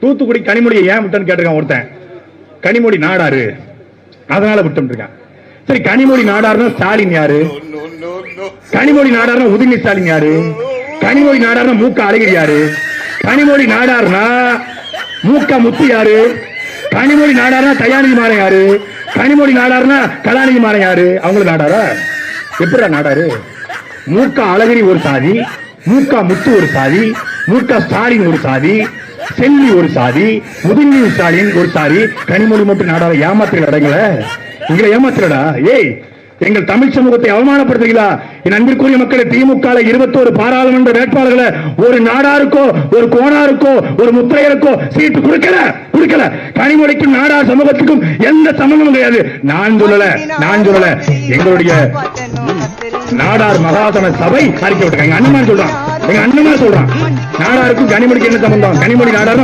தூத்துக்குடி கனிமொழியை ஏன் விட்டன்னு கேட்டிருக்கான் ஒருத்தன். கனிமொழி நாடாரு, அதனால விட்டு இருக்கான். சரி, கனிமொழி நாடாருன்னா ஸ்டாலின் யாரு? கனிமொழி நாடாருன்னா உதயநிதி ஸ்டாலின் யாரு? கனிமொழி நாடாருன்னா மூக்க அழகிரி யாரு? கனிமொழி நாடாருன்னா மூக்க முத்து யாரு? கனிமொழி நாடாருன்னா தயாநிதி மாறன் யாரு? கனிமொழி நாடாருன்னா கலாநிதி மாறன் யாரு? அவங்களுக்கு நாடாரா? எப்படா நாடாரு? மூக்க அழகிரி ஒரு சாதி, மூக்க முத்து ஒரு சாதி, மூக்க ஸ்டாலின் ஒரு சாதி, செல்வி ஒரு சாதி, உதயநிதி ஸ்டாலின் ஒரு சாதி. கனிமொழி மட்டும் நாடார ஏமாத்துகள் அடங்கல, உங்களை ஏமாத்துறடா. ஏய், எங்கள் தமிழ் சமூகத்தை அவமானப்படுத்துகிறா. என் அன்பிற்குரிய மக்களை, திமுக 21 பாராளுமன்ற வேட்பாளர்களை ஒரு நாடாருக்கோ ஒரு கோணாருக்கோ ஒரு முத்திரையருக்கோ சீட்டு கொடுக்கல. கனிமொழிக்கும் நாடார் சமூகத்துக்கும் எந்த சம்பந்தமும் கிடையாது. நான் சொல்லல, எங்களுடைய நாடார் மகாசன சபை அறிக்கை விட்டுருக்காங்க. எங்க அண்ணமா சொல்றான், நாடாருக்கும் கனிமொழிக்கு என்ன சம்பந்தம்? கனிமொழி நாடார்